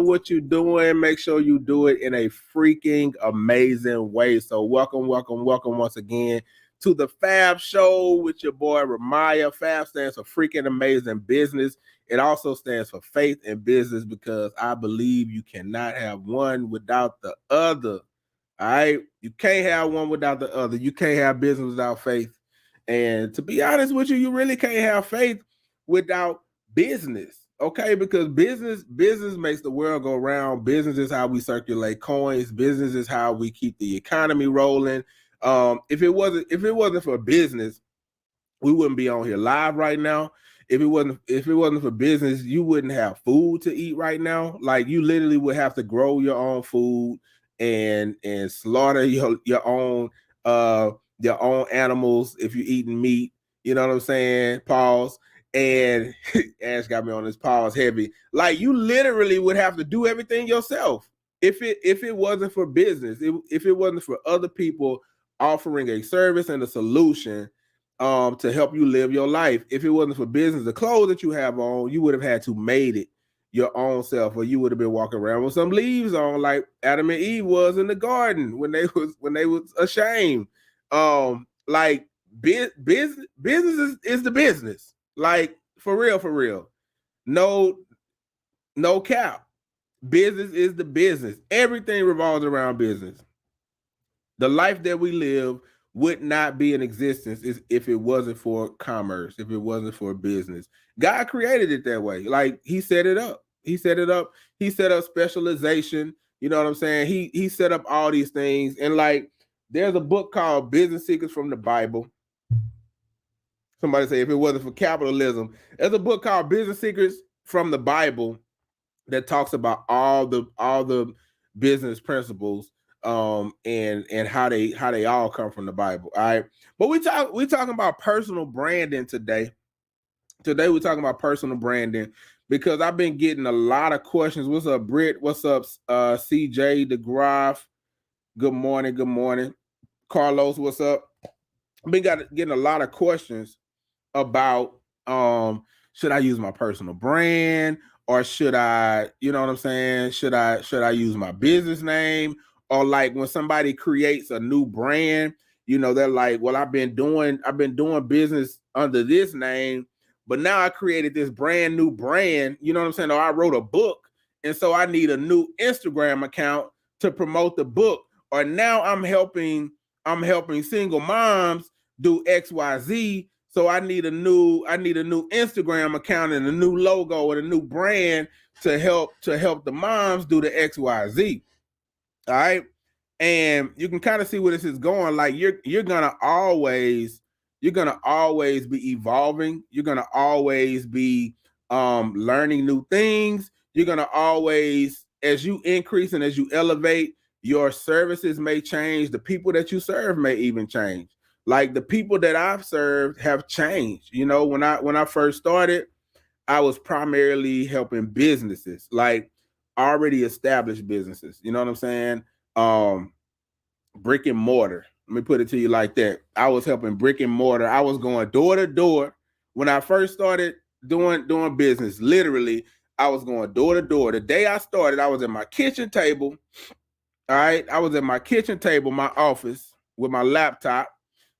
what you're doing, make sure you do it in a freaking amazing way. So welcome once again to the Fab Show with your boy Ramaya. Fab stands for freaking amazing business. It also stands for faith and business because I believe you cannot have one without the other. All right, you can't have one without the other. You can't have business without faith. And to be honest with you, you really can't have faith without business. Okay, because business makes the world go round. Business is how we circulate coins. Business is how we keep the economy rolling. If it wasn't for business, we wouldn't be on here live right now. If it wasn't for business, you wouldn't have food to eat right now. Like you literally would have to grow your own food and slaughter your own animals if you're eating meat. You know what I'm saying? Pause. And Ash got me on this pause heavy. Like you literally would have to do everything yourself if it wasn't for business. If it wasn't for other people offering a service and a solution to help you live your life. If it wasn't for business, the clothes that you have on, you would have had to made it your own self, or you would have been walking around with some leaves on, like Adam and Eve was in the garden when they was ashamed. Like business is the business. Like for real. No cap. Business is the business. Everything revolves around business. The life that we live would not be in existence if it wasn't for commerce, if it wasn't for business. God created it that way. Like he set it up. He set up specialization. You know what I'm saying? He set up all these things. And like there's a book called Business Secrets from the Bible. Somebody say if it wasn't for capitalism. There's a book called Business Secrets from the Bible that talks about all the business principles and how they all come from the Bible. All right. But we talking about personal branding today. Today we're talking about personal branding because I've been getting a lot of questions. What's up, Britt? What's up, CJ DeGraff? Good morning. Carlos, what's up? I've been getting a lot of questions about should I use my personal brand or should I, you know what I'm saying? Should I use my business name? Or like when somebody creates a new brand, you know, they're like, well, I've been doing business under this name, but now I created this brand new brand, you know what I'm saying? Or I wrote a book, and so I need a new Instagram account to promote the book. Or now I'm helping single moms do XYZ. So I need a new Instagram account and a new logo and a new brand to help the moms do the XYZ. All right. And you can kind of see where this is going. Like you're gonna always be evolving. You're gonna always be learning new things. You're gonna always, as you increase and as you elevate, your services may change. The people that you serve may even change. Like the people that I've served have changed. You know, when I first started, I was primarily helping businesses, like already established businesses. You know what I'm saying? Brick and mortar. Let me put it to you like that. I was helping brick and mortar. I was going door to door when I first started doing business. Literally, I was going door to door. The day I started, I was at my kitchen table. All right, I was at my kitchen table, my office, with my laptop.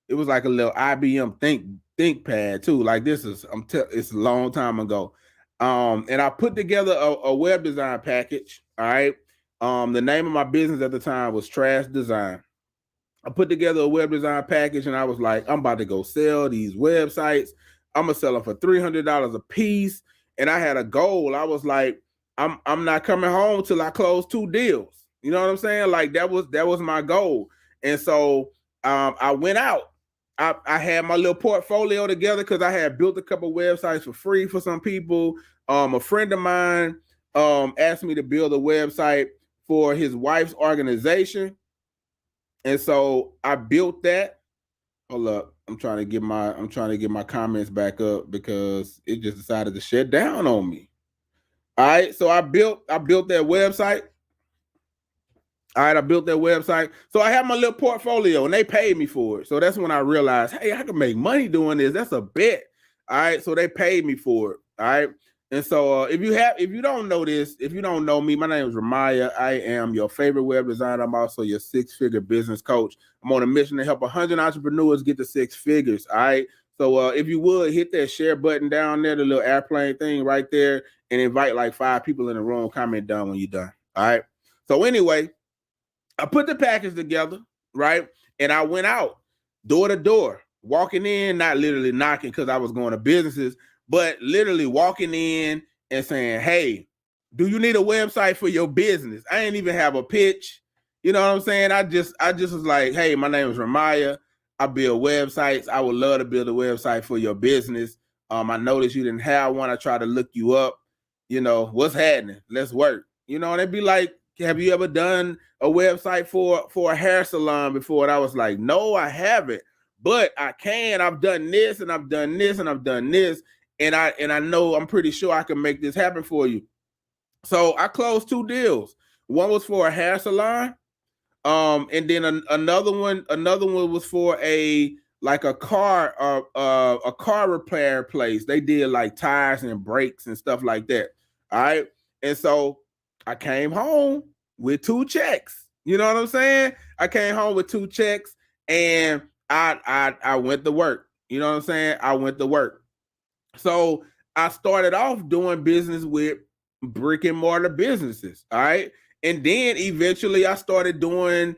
It was like a little IBM ThinkPad too. Like this is it's a long time ago. And I put together a web design package. All right. The name of my business at the time was Trash Design. I put together a web design package and I was like, I'm about to go sell these websites. I'm gonna sell them for $300 a piece. And I had a goal. I was like, I'm not coming home till I close 2 deals. You know what I'm saying? Like that was my goal. And so I went out. I had my little portfolio together because I had built a couple websites for free for some people. A friend of mine asked me to build a website for his wife's organization. And so I built that. Hold up. I'm trying to get my comments back up because it just decided to shut down on me. All right. So I built that website. All right, I built that website. So I have my little portfolio and they paid me for it. So that's when I realized, hey, I can make money doing this. That's a bet. All right. So they paid me for it. All right. And so if you don't know this, if you don't know me, my name is Ramaya. I am your favorite web designer. I'm also your 6-figure business coach. I'm on a mission to help 100 entrepreneurs get to 6 figures. All right. So if you would hit that share button down there, the little airplane thing right there, and invite like 5 people in the room. Comment done when you're done. All right. So anyway, I put the package together, right? And I went out door to door, walking in, not literally knocking because I was going to businesses, but literally walking in and saying, hey, do you need a website for your business? I didn't even have a pitch. You know what I'm saying? I just was like, hey, my name is Ramaya. I build websites. I would love to build a website for your business. I noticed you didn't have one. I tried to look you up. You know, what's happening? Let's work. You know, and they'd be like, have you ever done a website for a hair salon before? And I was like, no, I haven't, but I can. I've done this and I've done this and I've done this. And I know I'm pretty sure I can make this happen for you. So I closed 2 deals. One was for a hair salon. And then another one was for a car repair place. They did like tires and brakes and stuff like that. All right. And so I came home with 2 checks. You know what I'm saying? I came home with 2 checks and I went to work. You know what I'm saying? I went to work. So I started off doing business with brick and mortar businesses. All right. And then eventually I started doing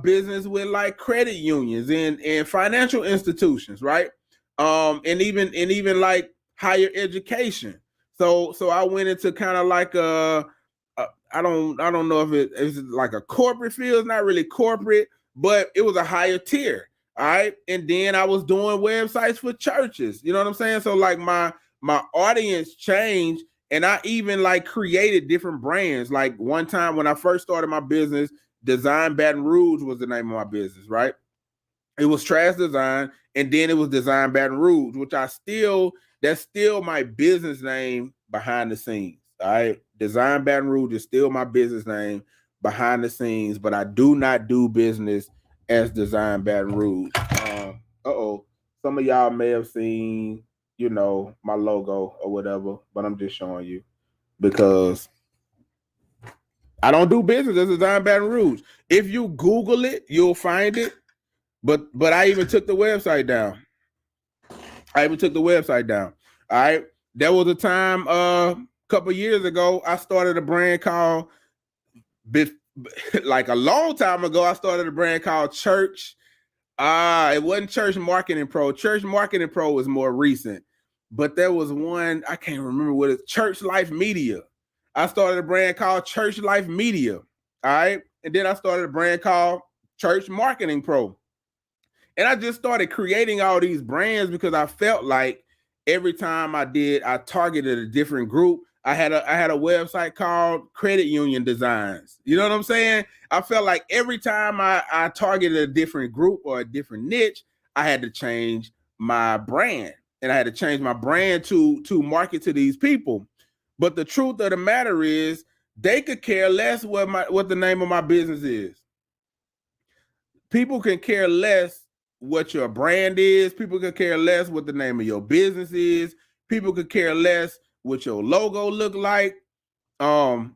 business with like credit unions and financial institutions, right? And even like higher education. So I went into kind of like I don't know if it's like a corporate field. It's not really corporate, but it was a higher tier. All right. And then I was doing websites for churches. You know what I'm saying? So like my audience changed, and I even like created different brands. Like one time when I first started my business, Design Baton Rouge was the name of my business, right? It was Trash Design, and then it was Design Baton Rouge, which that's still my business name behind the scenes. All right. Design Baton Rouge is still my business name behind the scenes, but I do not do business as Design Baton Rouge. Some of y'all may have seen, you know, my logo or whatever, but I'm just showing you because I don't do business as Design Baton Rouge. If you Google it, you'll find it. But I even took the website down. All right. There was a time a couple years ago, I started a brand called, like a long time ago, I started a brand called Church. It wasn't Church Marketing Pro. Church Marketing Pro was more recent. But there was one, I can't remember what it's, Church Life Media. I started a brand called Church Life Media. All right. And then I started a brand called Church Marketing Pro. And I just started creating all these brands because I felt like every time I targeted a different group. I had a website called Credit Union Designs. You know what I'm saying? I felt like every time I targeted a different group or a different niche, I had to change my brand. And I had to change my brand to market to these people. But the truth of the matter is, they could care less what the name of my business is. People can care less what your brand is. People could care less what the name of your business is. People could care less what your logo look like.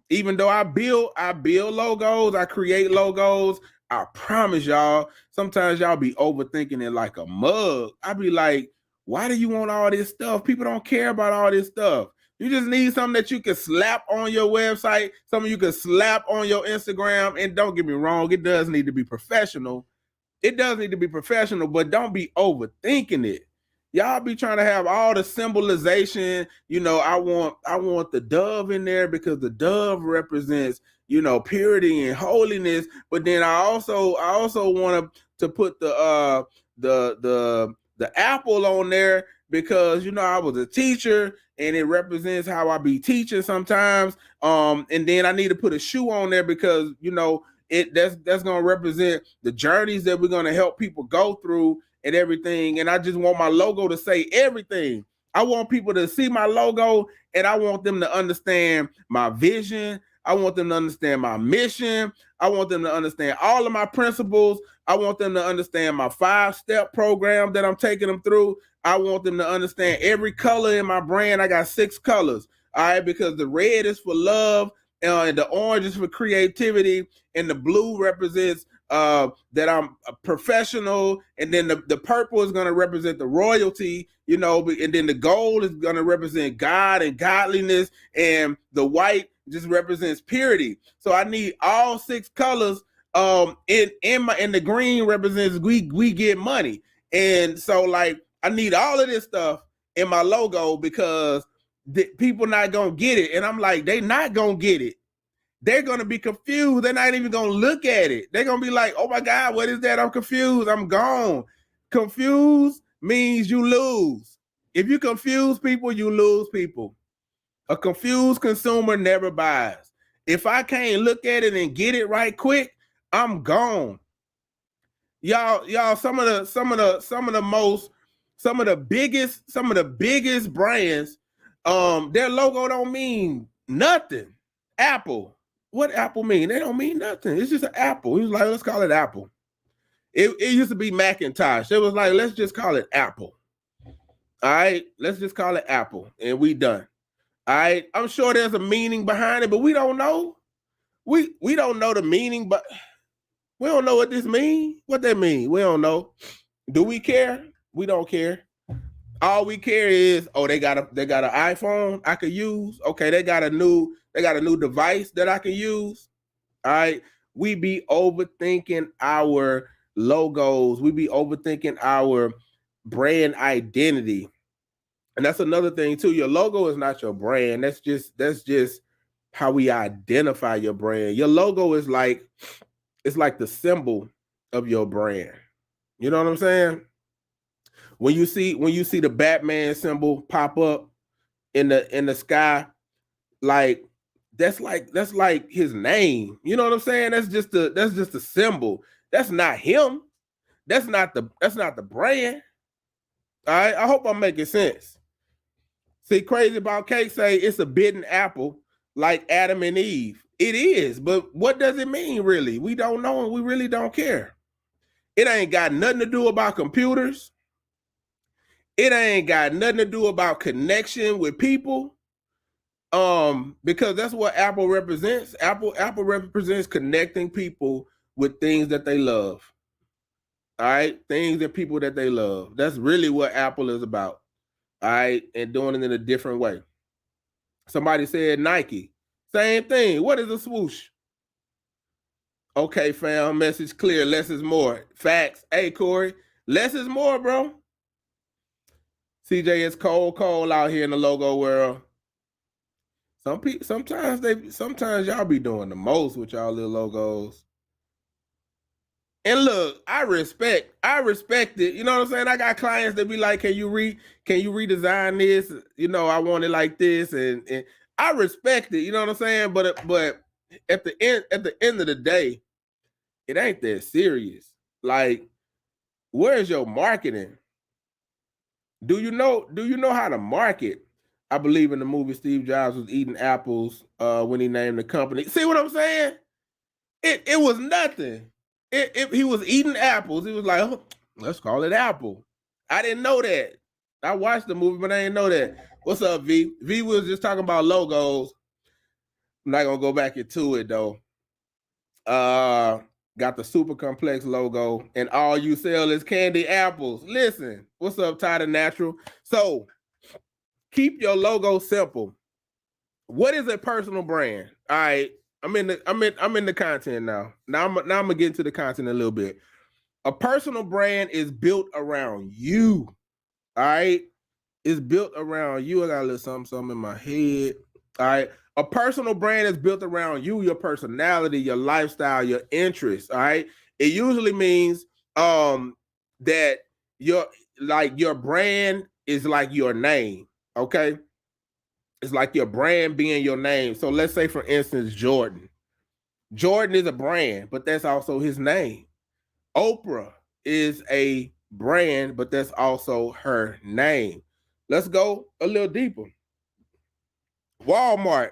Even though I build logos, I create logos. I promise y'all, sometimes y'all be overthinking it like a mug. I be like, why do you want all this stuff? People don't care about all this stuff. You just need something that you can slap on your website, something you can slap on your Instagram. And don't get me wrong, it does need to be professional. But don't be overthinking it. Y'all be trying to have all the symbolization. You know, I want the dove in there because the dove represents, you know, purity and holiness. But then I also want to put the apple on there because, you know, I was a teacher and it represents how I be teaching sometimes. And then I need to put a shoe on there because, you know, that's going to represent the journeys that we're going to help people go through and everything. And I just want my logo to say everything. I want people to see my logo and I want them to understand my vision. I want them to understand my mission. I want them to understand all of my principles. I want them to understand my 5-step program that I'm taking them through. I want them to understand every color in my brand. I got 6 colors. All right, because the red is for love, and the orange is for creativity, and the blue represents that I'm a professional, and then the purple is going to represent the royalty, and then the gold is going to represent God and godliness, and the white just represents purity. So I need all 6 colors. In the green represents we get money, and so like I need all of this stuff in my logo because people not gonna get it, and I'm like, they not gonna get it. They're gonna be confused. They're not even gonna look at it. They're gonna be like, oh my God, what is that? I'm confused. I'm gone. Confused means you lose. If you confuse people, you lose people. A confused consumer never buys. If I can't look at it and get it right quick, I'm gone. Y'all, some of the biggest brands, their logo don't mean nothing. Apple. What Apple mean? They don't mean nothing. It's just an apple. He was like, let's call it Apple. It used to be Macintosh. It was like, let's just call it Apple. All right, let's just call it Apple, and we done. All right, I'm sure there's a meaning behind it, but we don't know. We don't know the meaning, but we don't know what this means. What that mean? We don't know. Do we care? We don't care. All we care is, oh, they got an iPhone I could use. Okay, they got a new device that I can use. All right. We be overthinking our logos. We be overthinking our brand identity. And that's another thing too. Your logo is not your brand. That's just how we identify your brand. Your logo is like, it's like the symbol of your brand. You know what I'm saying? When you see the Batman symbol pop up in the sky, that's like his name. You know what I'm saying? That's just a symbol. That's not him. That's not the brand. All right. I hope I'm making sense. See, Crazy About Cake say it's a bitten apple like Adam and Eve. It is, but what does it mean really? We don't know, and we really don't care. It ain't got nothing to do about computers. It ain't got nothing to do about connection with people. Because that's what Apple represents. Apple represents connecting people with things that they love. All right, things and people that they love. That's really what Apple is about. All right, and doing it in a different way. Somebody said Nike. Same thing. What is a swoosh? Okay, fam, message clear. Less is more. Facts. Hey, Corey, less is more, bro. CJ, it's cold out here in the logo world. Sometimes y'all be doing the most with y'all little logos. And look, I respect it. You know what I'm saying? I got clients that be like, can you redesign this? I want it like this, and I respect it. You know what I'm saying? But at the end of the day, it ain't that serious. Like, where's your marketing? Do you know how to market? I believe in the movie Steve Jobs was eating apples when he named the company. See what I'm saying? It was nothing. He was eating apples. He was like, oh, let's call it Apple. I didn't know that. I watched the movie, but I didn't know that. What's up, V? V was just talking about logos. I'm not gonna go back into it though. Got the super complex logo, and all you sell is candy apples. Listen, what's up, Ty the Natural? So keep your logo simple. What is a personal brand? All right, I'm in the content now. Now I'm gonna get into the content a little bit. A personal brand is built around you. All right, it's built around you. I got a little something in my head. All right. A personal brand is built around you, your personality, your lifestyle, your interests. All right. It usually means that your brand is like your name. Okay. It's like your brand being your name. So let's say, for instance, Jordan. Jordan is a brand, but that's also his name. Oprah is a brand, but that's also her name. Let's go a little deeper. Walmart,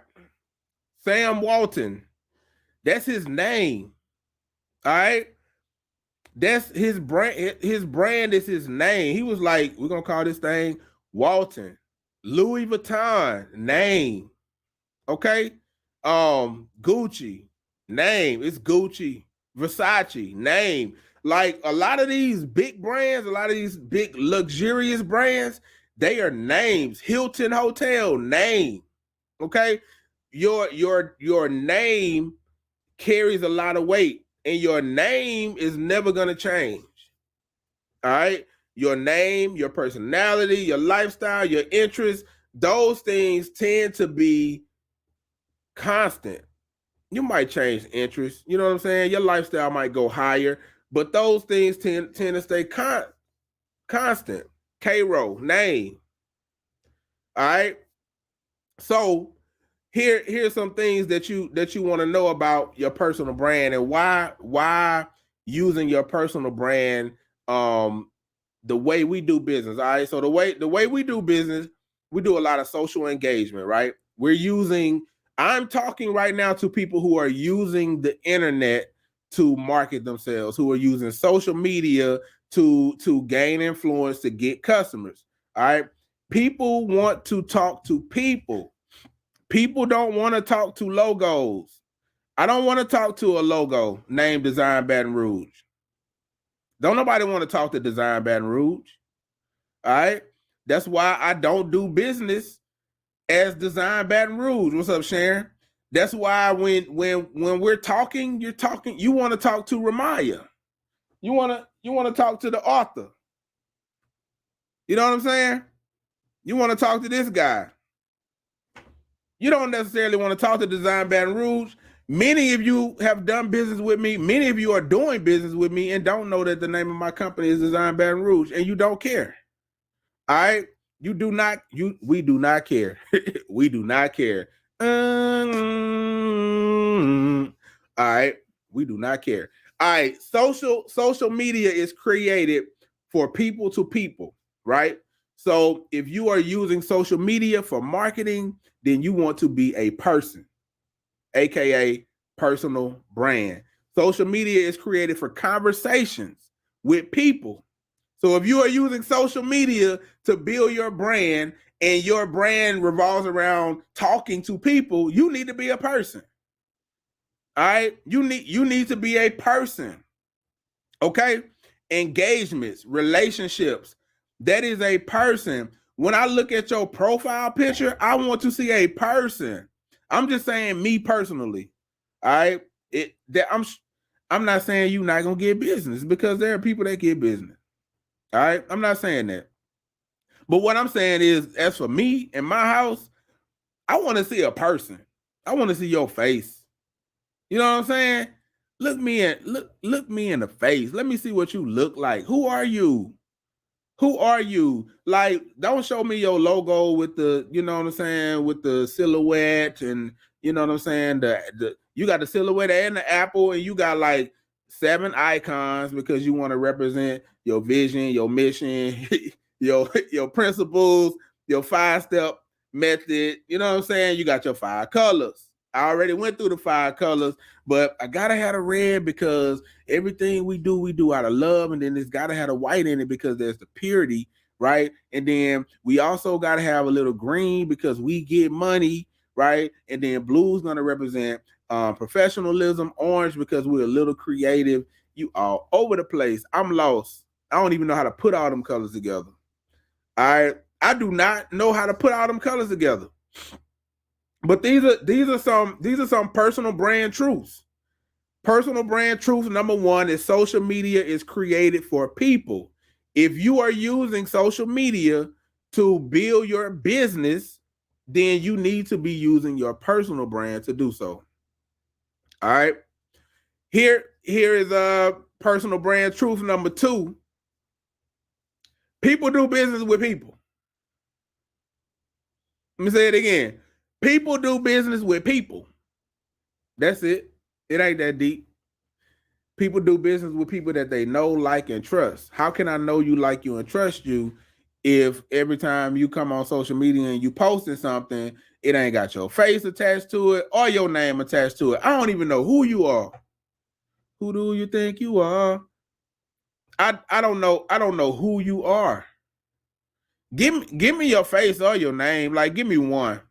Sam Walton, that's his name. All right. That's his brand. His brand is his name. He was like, we're gonna call this thing Walton. Louis Vuitton, name. Okay. Gucci, name. It's Gucci. Versace, name. Like a lot of these big brands, a lot of these big luxurious brands, they are names. Hilton Hotel, name. Okay. Your name carries a lot of weight, and your name is never gonna change. All right. Your name, your personality, your lifestyle, your interests, those things tend to be constant. You might change interests, you know what I'm saying? Your lifestyle might go higher, but those things tend to stay constant. K-Row, name. All right. So here's some things that you want to know about your personal brand and why using your personal brand the way we do business. All right. So the way we do business, we do a lot of social engagement, right? I'm talking right now to people who are using the internet to market themselves, who are using social media to gain influence, to get customers. All right. People want to talk to people. People don't want to talk to logos. I don't want to talk to a logo named Design Baton Rouge. Don't nobody want to talk to Design Baton Rouge. All right. That's why I don't do business as Design Baton Rouge. What's up, Sharon? That's why when we're talking, you want to talk to Ramaya. You want to talk to the author. You know what I'm saying? You want to talk to this guy. You don't necessarily want to talk to Design Baton Rouge. Many of you have done business with me. Many of you are doing business with me and don't know that the name of my company is Design Baton Rouge, and you don't care. All right. We do not care. We do not care. All right. We do not care. All right. Social media is created for people to people, right? So if you are using social media for marketing, then you want to be a person, aka personal brand. Social media is created for conversations with people. So if you are using social media to build your brand and your brand revolves around talking to people, you need to be a person. All right? You need to be a person. Okay? Engagements, relationships. That is a person. When I look at your profile picture, I want to see a person. I'm just saying me personally. All right? I'm not saying you're not gonna get business because there are people that get business. All right. I'm not saying that. But what I'm saying is, as for me in my house, I want to see a person. I want to see your face. You know what I'm saying? Look me in the face. Let me see what you look like. Who are you? Who are you? Like, don't show me your logo with the, you know what I'm saying, with the silhouette and you know what I'm saying. You got the silhouette and the apple, and you got like 7 icons because you want to represent your vision, your mission, your principles, your 5-step method. You know what I'm saying? You got your 5 colors. I already went through the 5 colors, but I gotta have a red because everything we do out of love, and then it's gotta have a white in it because there's the purity, right? And then we also gotta have a little green because we get money, right? And then blue is gonna represent professionalism, orange because we're a little creative. You all over the place. I'm lost. I don't even know how to put all them colors together. I do not know how to put all them colors together. But these are some personal brand truths. Personal brand truth number 1 is social media is created for people. If you are using social media to build your business, then you need to be using your personal brand to do so. All right. Here is a personal brand truth number 2. People do business with people. Let me say it again. People do business with people. That's it. It ain't that deep. People do business with people that they know, like, and trust. How can I know you, like you, and trust you if every time you come on social media and you posting something, it ain't got your face attached to it or your name attached to it? I don't even know who you are. Who do you think you are? I don't know. I don't know who you are. Give me your face or your name. Like, give me one.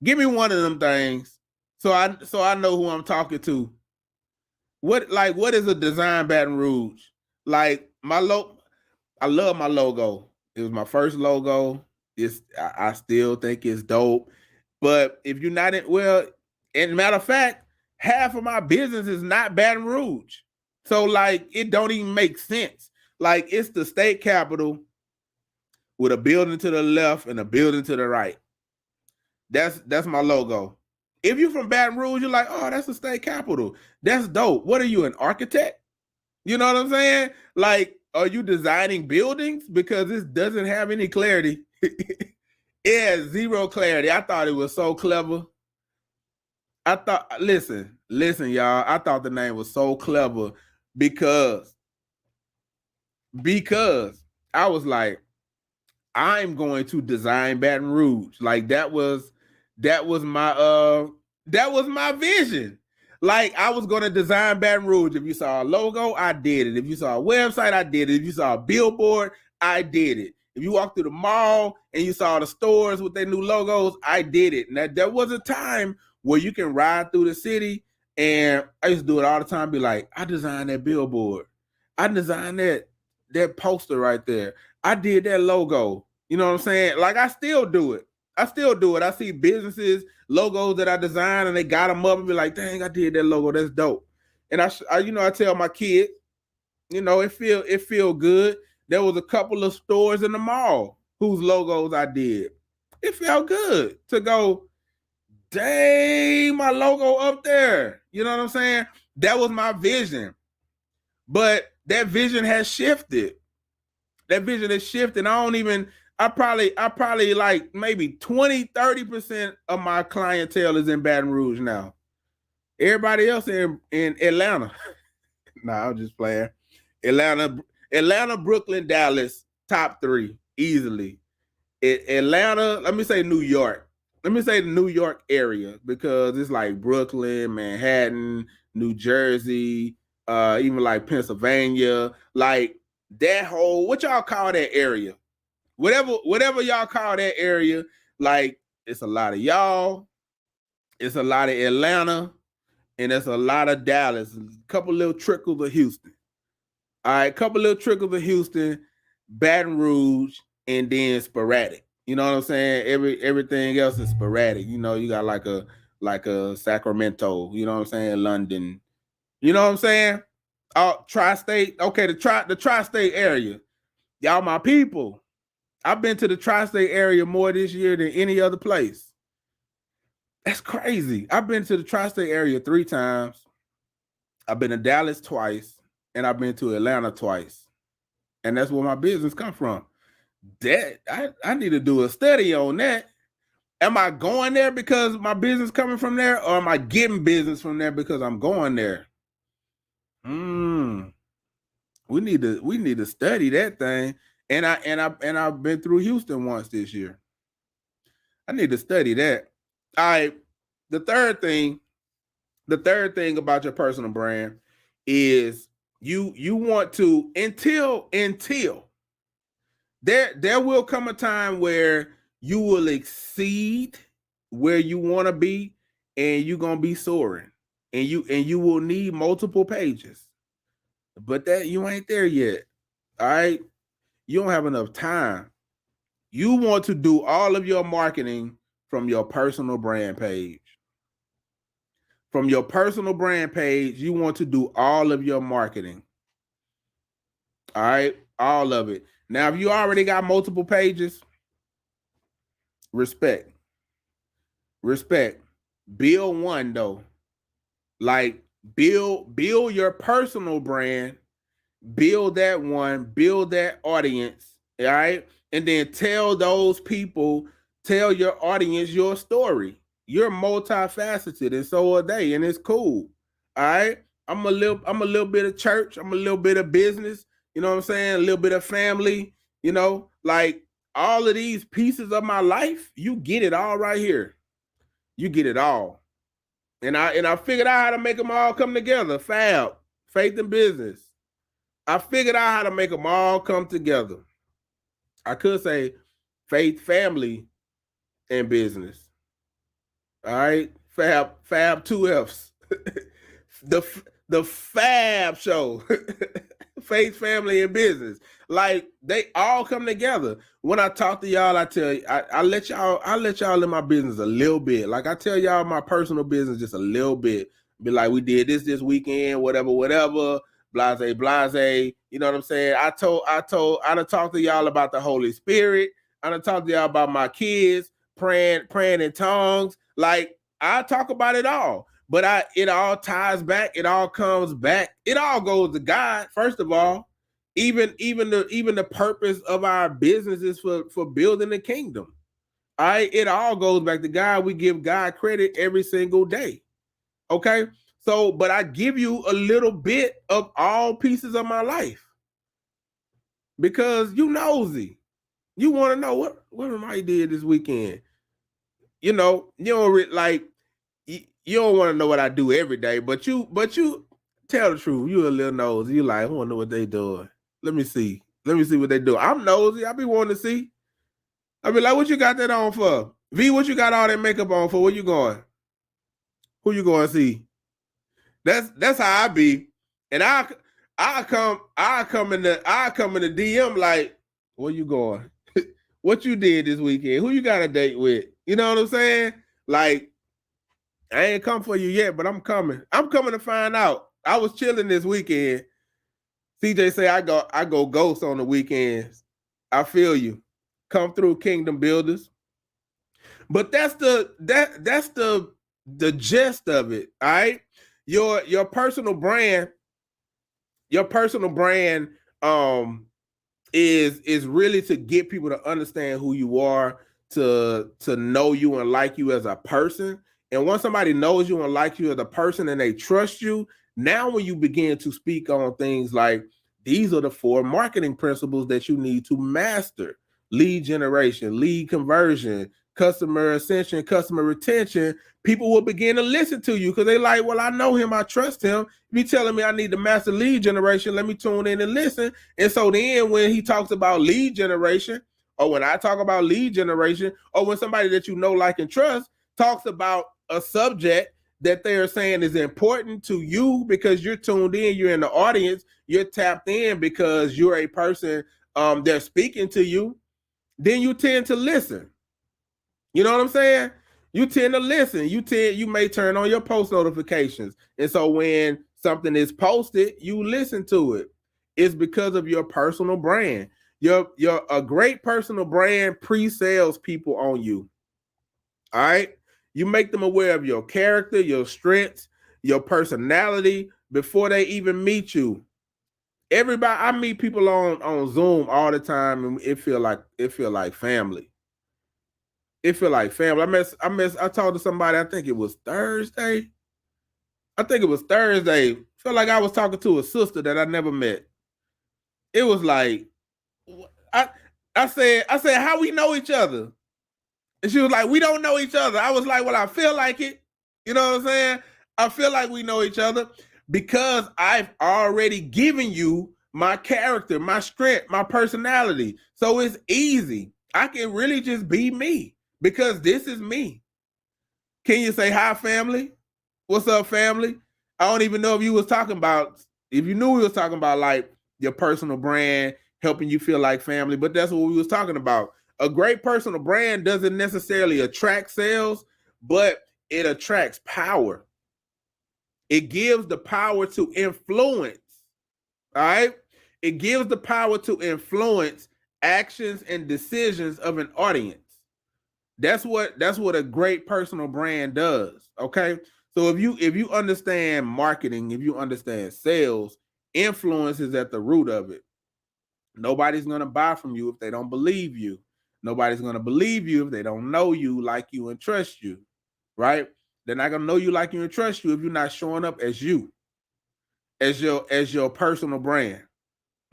Give me one of them things, so I know who I'm talking to. What is a design Baton Rouge? Like I love my logo. It was my first logo. I still think it's dope. But if you're not in, well, and matter of fact, half of my business is not Baton Rouge. So like it don't even make sense. Like it's the state capitol with a building to the left and a building to the right. That's my logo. If you're from Baton Rouge, you're like, oh, that's the state capitol. That's dope. What are you, an architect? You know what I'm saying? Like, are you designing buildings? Because this doesn't have any clarity. It has zero clarity. I thought it was so clever. I thought, listen, y'all. I thought the name was so clever because I was like, I'm going to design Baton Rouge. Like that was my vision. Like I was going to design Baton Rouge. If you saw a logo, I did it. If you saw a website, I did it. If you saw a billboard, I did it. If you walked through the mall and you saw the stores with their new logos, I did it. Now there was a time where you can ride through the city, and I used to do it all the time. Be like, I designed that billboard. I designed that poster right there. I did that logo. You know what I'm saying? Like I still do it. I see businesses, logos that I designed, and they got them up and be like, dang, I did that logo. That's dope. And I tell my kids, it feel good. There was a couple of stores in the mall whose logos I did. It felt good to go, dang, my logo up there. You know what I'm saying? That was my vision. But that vision has shifted. I probably like maybe 20-30% of my clientele is in Baton Rouge now. Everybody else in Atlanta. Nah, I'm just playing. Atlanta, Brooklyn, Dallas, top 3 easily. Atlanta, let me say New York. Let me say the New York area because it's like Brooklyn, Manhattan, New Jersey, even like Pennsylvania, like that whole, what y'all call that area? Whatever y'all call that area, like it's a lot of y'all, it's a lot of Atlanta, and it's a lot of Dallas, a couple little trickles of Houston. All right, couple little trickles of Houston, Baton Rouge, and then sporadic. You know what I'm saying? Everything else is sporadic. You got like a Sacramento, you know what I'm saying? London. You know what I'm saying? Oh, tri-state. Okay, the tri-state area. Y'all my people. I've been to the tri-state area more this year than any other place. That's crazy. I've been to the tri-state area 3 times. I've been to Dallas twice, and I've been to Atlanta twice. And that's where my business come from. That I need to do a study on that. Am I going there because my business coming from there, or am I getting business from there because I'm going there? We need to study that thing. And I've been through Houston once this year. I need to study that. All right. The third thing about your personal brand is you want to until there will come a time where you will exceed where you want to be, and you're gonna be soaring, and you will need multiple pages, but that you ain't there yet. All right, you don't have enough time. You want to do all of your marketing from your personal brand page. From your personal brand page, you want to do all of your marketing. All right, all of it. Now, if you already got multiple pages, respect. Build one though. Like build your personal brand, build that one, build that audience, all right? And then tell your audience your story. You're multifaceted, and so are they, and it's cool. All right. I'm a little bit of church, I'm a little bit of business, you know what I'm saying? A little bit of family, like all of these pieces of my life, you get it all right here. You get it all. And I figured out how to make them all come together. Fab, faith and business. I figured out how to make them all come together. I could say faith, family, and business. All right, Fab 2Fs. the the Fab Show. Faith, family, and business. Like they all come together. When I talk to y'all, I tell you, I let y'all in my business a little bit. Like I tell y'all my personal business just a little bit. Be like, we did this weekend, whatever, blase. You know what I'm saying? I done talked to y'all about the Holy Spirit. I done talked to y'all about my kids praying in tongues. Like I talk about it all. But it all ties back. It all comes back. It all goes to God. First of all, even the purpose of our business is for building the kingdom. All right, it all goes back to God. We give God credit every single day. Okay, so but I give you a little bit of all pieces of my life because you nosy. You want to know what I did this weekend. You know, you don't like. You don't want to know what I do every day, but you tell the truth. You a little nosy. You like, I want to know what they doing. Let me see what they do. I'm nosy. I be wanting to see. I be like, what you got that on for? V, what you got all that makeup on for? Where you going? Who you going to see? That's how I be. And I come in the DM like, where you going? What you did this weekend? Who you got a date with? You know what I'm saying? Like, I ain't come for you yet, but I'm coming. I'm coming to find out. I was chilling this weekend. CJ say I go ghost on the weekends. I feel you. Come through, Kingdom Builders. But that's the gist of it. All right. Your personal brand, is really to get people to understand who you are, to know you and like you as a person. And once somebody knows you and likes you as a person and they trust you, now when you begin to speak on things like these are the 4 marketing principles that you need to master: lead generation, lead conversion, customer ascension, customer retention, people will begin to listen to you because they like, well, I know him, I trust him. If you telling me I need to master lead generation, let me tune in and listen. And so then when he talks about lead generation, or when I talk about lead generation, or when somebody that you know, like, and trust talks about a subject that they are saying is important to you because you're tuned in, you're in the audience, you're tapped in because you're a person they're speaking to you, then you tend to listen. You know what I'm saying? You tend to listen. You may turn on your post notifications. And so when something is posted, you listen to it. It's because of your personal brand. A great personal brand pre-sales people on you. All right? You make them aware of your character, your strengths, your personality before they even meet you. Everybody, I meet people on Zoom all the time, and it feel like family. It feel like family. I talked to somebody, I think it was Thursday. Felt like I was talking to a sister that I never met. It was like I said, how we know each other? And she was like, we don't know each other. I was like, well, I feel like it. You know what I'm saying? I feel like we know each other because I've already given you my character, my strength, my personality. So it's easy. I can really just be me because this is me. Can you say hi, family? What's up, family? I don't even know if you knew we was talking about like your personal brand, helping you feel like family, but that's what we was talking about. A great personal brand doesn't necessarily attract sales, but it attracts power. It gives the power to influence. All right? It gives the power to influence actions and decisions of an audience. That's what a great personal brand does. Okay. So if you understand marketing, if you understand sales, influence is at the root of it. Nobody's gonna buy from you if they don't believe you. Nobody's gonna believe you if they don't know you, like you, and trust you. Right? They're not gonna know you, like you, and trust you if you're not showing up as you, as your personal brand.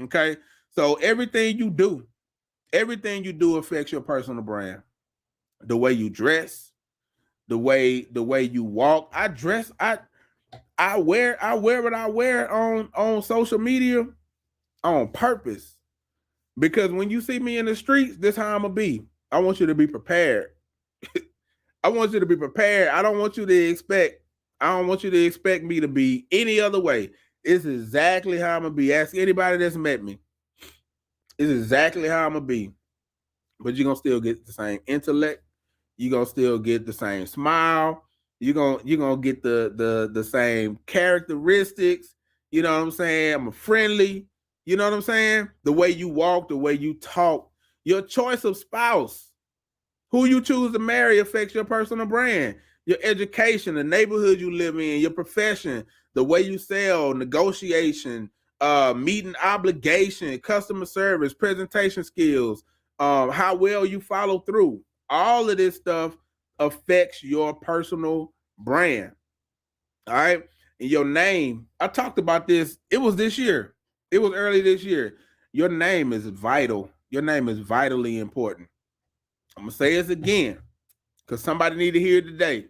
Okay. So everything you do affects your personal brand. The way you dress, the way you walk. I wear what I wear on social media on purpose. Because when you see me in the streets, this how I'm gonna be. I want you to be prepared. I want you to be prepared. I don't want you to expect me to be any other way. It's exactly how I'm gonna be. Ask anybody that's met me. It's exactly how I'm gonna be. But you're gonna still get the same intellect. You're gonna still get the same smile. You're gonna get the same characteristics. You know what I'm saying? I'm friendly. You know what I'm saying? The way you walk, the way you talk, your choice of spouse. Who you choose to marry affects your personal brand, your education, the neighborhood you live in, your profession, the way you sell, negotiation, meeting obligation, customer service, presentation skills, how well you follow through. All of this stuff affects your personal brand. All right. And your name, I talked about this. It was this year. It was early this year. Your name is vital. Your name is vitally important. I'm gonna say this again because somebody need to hear it today.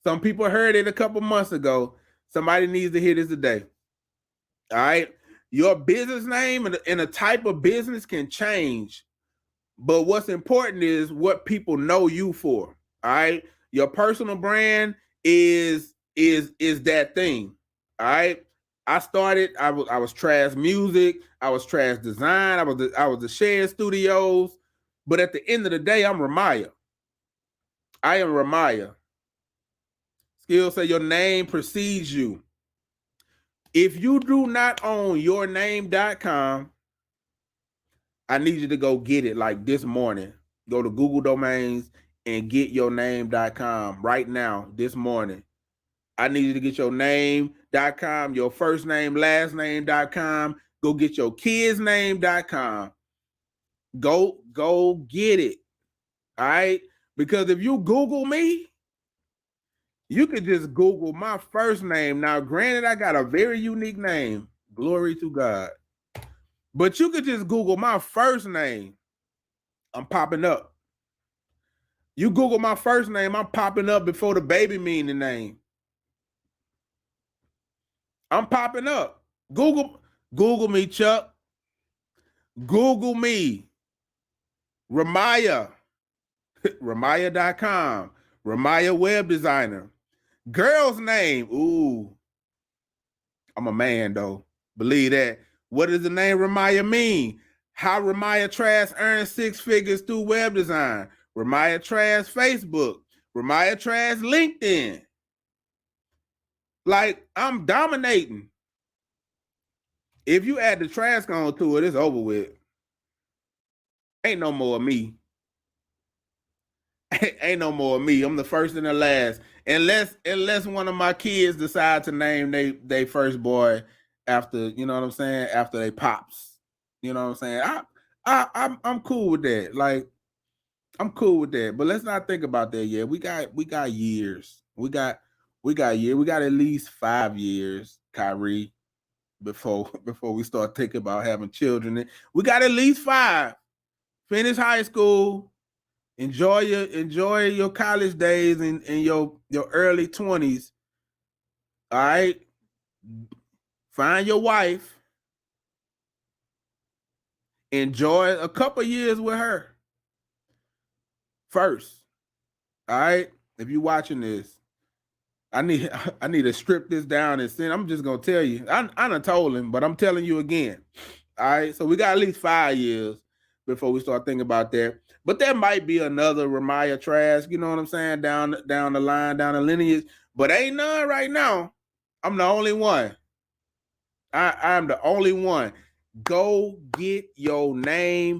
Some people heard it a couple months ago. Somebody needs to hear this today. All right. Your business name and the type of business can change, but what's important is what people know you for. All right. Your personal brand is that thing. All right. I was trash music, I was trash design, I was the Share Studios, but at the end of the day, I'm Ramaya. I am Ramaya. Skill say your name precedes you. If you do not own yourname.com, I need you to go get it like this morning. Go to Google Domains and get yourname.com right now, this morning. I need you to get your name.com, your first name, last name.com. Go get your kids' name.com. Go get it. All right? Because if you Google me, you could just Google my first name. Now, granted, I got a very unique name. Glory to God. But you could just Google my first name. I'm popping up. You Google my first name, I'm popping up before the baby meaning name. I'm popping up. Google me, Chuck. Google me. Ramaya. Ramaya.com. Ramaya web designer. Girl's name. Ooh. I'm a man though. Believe that. What does the name Ramaya mean? How Ramaya Trash earns 6 figures through web design. Ramaya Trash Facebook. Ramaya Trash LinkedIn. Like, I'm dominating. If you add the trash on to it, it's over with. Ain't no more of me. Ain't no more of me. I'm the first and the last. Unless one of my kids decide to name they first boy after, you know what I'm saying, after they pops. You know what I'm saying? I'm cool with that. Like, I'm cool with that. But let's not think about that yet. We got years. We got years. We got at least 5 years, Kyrie, before we start thinking about having children. We got at least 5. Finish high school. Enjoy your college days and your early 20s. All right. Find your wife. Enjoy a couple years with her first. All right. If you're watching this, I need to strip this down and send. I'm just gonna tell you. I done told him, but I'm telling you again. All right. So we got at least 5 years before we start thinking about that. But there might be another Ramaya Trash, you know what I'm saying, down the line, down the lineage. But ain't none right now. I'm the only one. I'm the only one. Go get your name.com.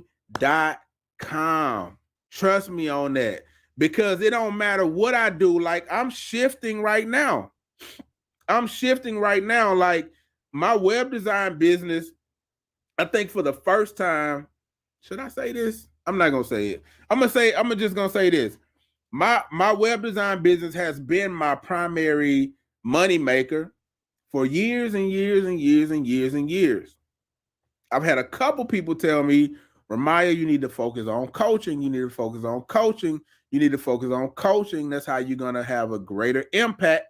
Trust me on that. Because it don't matter what I do. Like, I'm shifting right now. Like, my web design business, I think for the first time, should I say this? I'm not gonna say it. I'm just gonna say this. My web design business has been my primary money maker for years and years and years and years and years. I've had a couple people tell me, Ramaya, you need to focus on coaching. You need to focus on coaching. You need to focus on coaching. That's how you're gonna have a greater impact.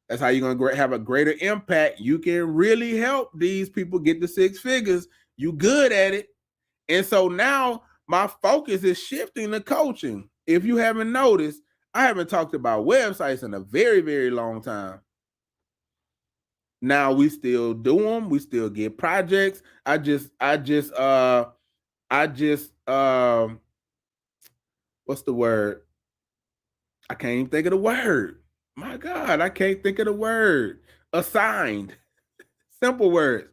That's how you're gonna have a greater impact. You can really help these people get to 6 figures. You good at it. And so now my focus is shifting to coaching. If you haven't noticed, I haven't talked about websites in a very, very long time. Now we still do them. We still get projects. What's the word? I can't even think of the word. My God, I can't think of the word. Assigned. Simple words.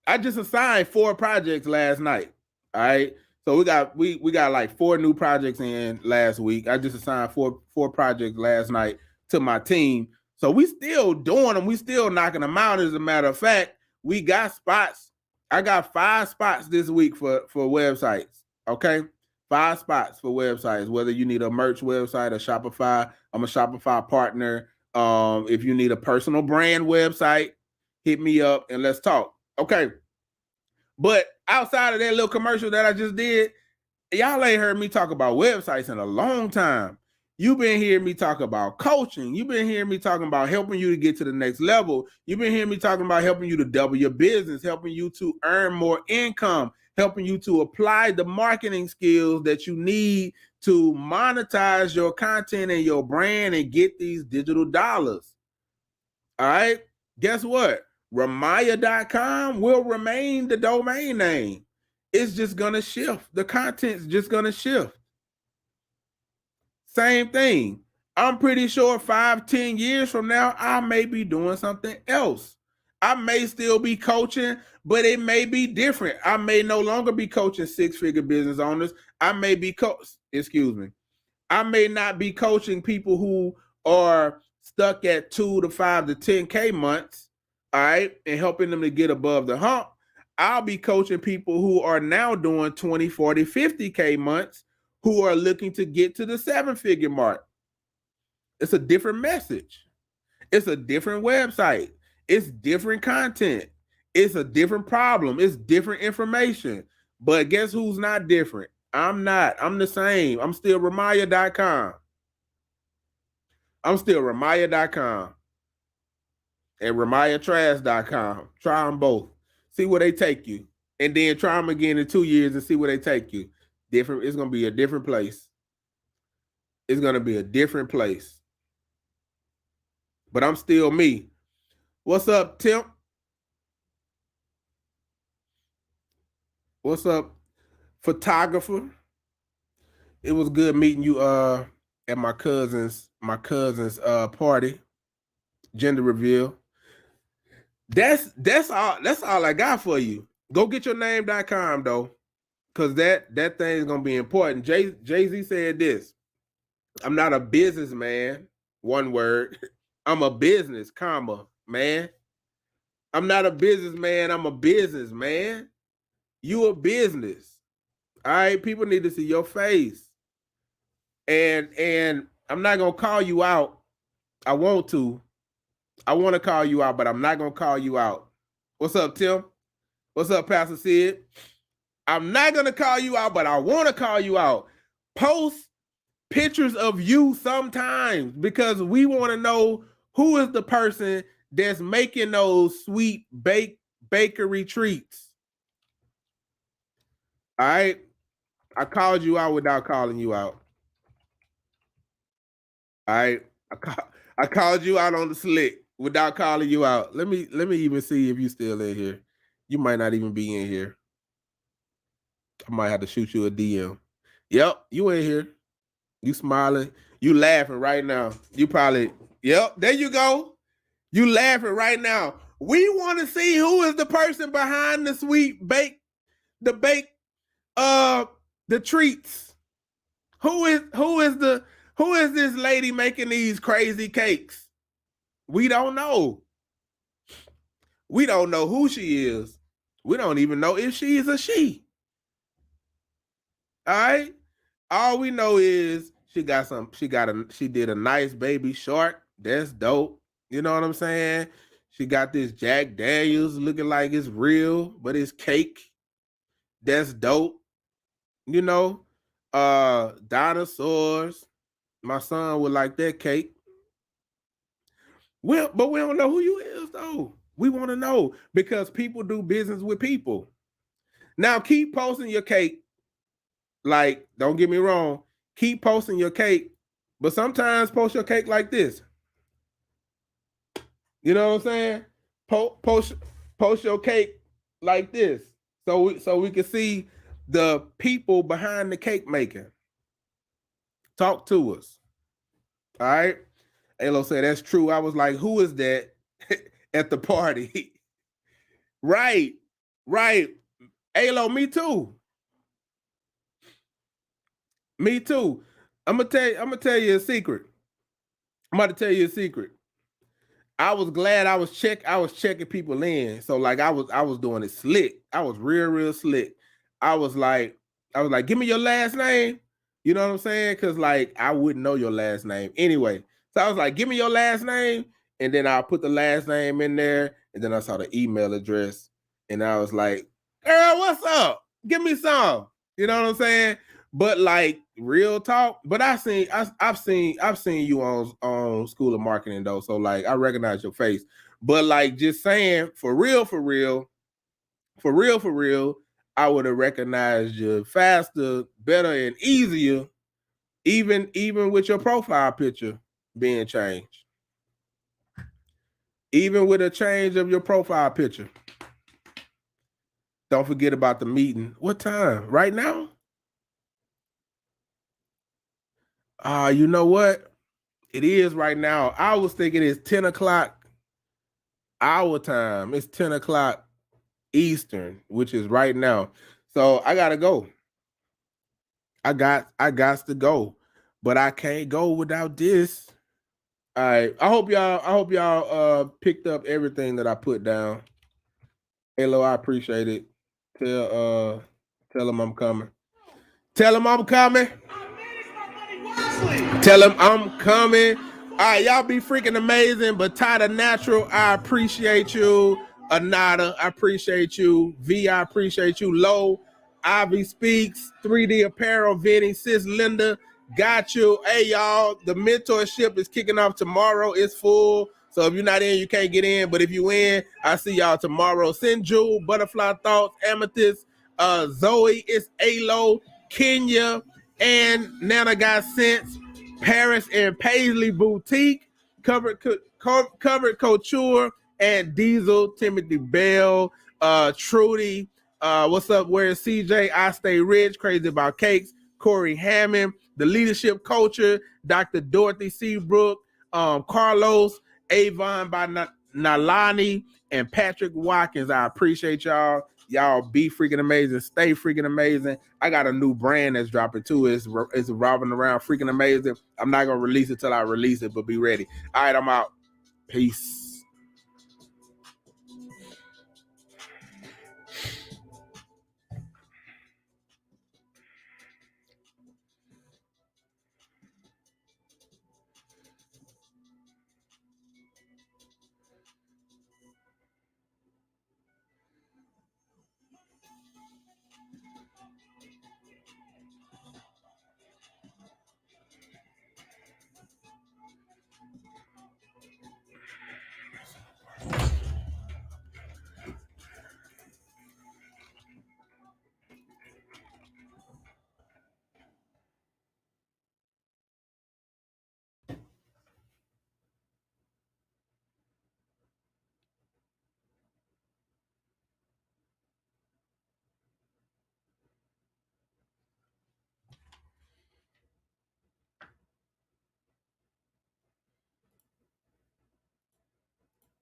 I just assigned 4 projects last night. All right. So we got like 4 new projects in last week. I just assigned four projects last night to my team. So we still doing them. We still knocking them out. As a matter of fact, we got spots. I got 5 spots this week for websites. Okay. 5 spots for websites. Whether you need a merch website, a Shopify, I'm a Shopify partner. If you need a personal brand website, hit me up and let's talk. Okay. But outside of that little commercial that I just did, y'all ain't heard me talk about websites in a long time. You've been hearing me talk about coaching. You've been hearing me talking about helping you to get to the next level. You've been hearing me talking about helping you to double your business, helping you to earn more income, helping you to apply the marketing skills that you need to monetize your content and your brand and get these digital dollars. All right. Guess what? Ramaya.com will remain the domain name. It's just going to shift. The content's just going to shift. Same thing. I'm pretty sure 5-10 years from now, I may be doing something else. I may still be coaching, but it may be different. I may no longer be coaching 6-figure business owners. I may be I may not be coaching people who are stuck at 2 to 5 to 10K months, all right, and helping them to get above the hump. I'll be coaching people who are now doing 20, 40, 50K months who are looking to get to the 7-figure mark. It's a different message. It's a different website. It's different content. It's a different problem. It's different information. But guess who's not different? I'm not. I'm the same. I'm still Ramaya.com. I'm still Ramaya.com and RamayaTrash.com. Try them both. See where they take you. And then try them again in 2 years and see where they take you. Different. It's going to be a different place. It's going to be a different place. But I'm still me. What's up, Tim? What's up, photographer? It was good meeting you at my cousin's party, gender reveal. That's all I got for you. Go get your name.com though, because that thing is gonna be important. Jay-Z said this: I'm not a businessman, one word. I'm a business, man. I'm not a businessman, I'm a businessman. You a business. All right, people need to see your face. And I'm not gonna call you out. I want to call you out, but I'm not gonna call you out. What's up, Tim? What's up, Pastor Sid? I'm not gonna call you out, but I want to call you out. Post pictures of you sometimes because we want to know who is the person that's making those sweet bakery treats. All right, I called you out without calling you out. All right, I called you out on the slick without calling you out. Let me even see if you still in here. You might not even be in here. I might have to shoot you a DM. Yep, you in here. You smiling. You laughing right now. You probably, yep, there you go. You laughing right now. We want to see who is the person behind the sweet the treats. Who is this lady making these crazy cakes? We don't know. We don't know who she is. We don't even know if she is a she. All right. All we know is she did a nice baby shark. That's dope. You know what I'm saying? She got this Jack Daniels looking like it's real, but it's cake. That's dope. You know, dinosaurs. My son would like that cake. Well, but we don't know who you is though. We want to know because people do business with people. Now keep posting your cake. Like, don't get me wrong. Keep posting your cake But sometimes post your cake like this. You know what I'm saying? Post your cake like this, so we can see the people behind the cake making. Talk to us. All right. Alo said that's true. I was like, who is that at the party? Right. Alo, me too. Me too. I'm gonna tell you a secret. I'm about to tell you a secret. I was glad I was checking people in. So like I was doing it slick. I was real slick. I was like, give me your last name. You know what I'm saying? Cause like I wouldn't know your last name anyway. So I was like, give me your last name, and then I'll put the last name in there, and then I saw the email address, and I was like, girl, what's up? Give me some. You know what I'm saying? But like real talk, but I've seen you on School of Marketing though, so like I recognize your face. But like just saying for real, I would have recognized you faster, better, and easier, even with your profile picture being changed. Even with a change of your profile picture. Don't forget about the meeting. What time? Right now? You know what? It is right now. I was thinking it's 10 o'clock our time. It's 10 o'clock Eastern, which is right now. So I gotta go. I got to go. But I can't go without this. All right. I hope y'all picked up everything that I put down. Hello, I appreciate it. Tell them I'm coming. Tell them I'm coming. Tell them I'm coming. All right, y'all be freaking amazing. But Ty the Natural, I appreciate you. Anada, I appreciate you. V, I appreciate you. Low, Ivy Speaks, 3D Apparel, Vinny, Sis Linda, got you. Hey, y'all, the mentorship is kicking off tomorrow. It's full. So if you're not in, you can't get in. But if you in, I see y'all tomorrow. Sinju, Butterfly Thoughts, Amethyst, Zoe, it's Alo, Kenya, and Nana Got Sense, Paris and Paisley Boutique, Covered Couture, and Diesel, Timothy Bell, Trudy, what's up, where's CJ, I Stay Rich, Crazy About Cakes, Corey Hammond, The Leadership Culture, Dr. Dorothy Seabrook, Carlos, Avon by Nalani, and Patrick Watkins. I appreciate y'all. Y'all be freaking amazing. Stay freaking amazing. I got a new brand that's dropping too. It's revolving around freaking amazing. I'm not going to release it till I release it, but be ready. All right, I'm out. Peace.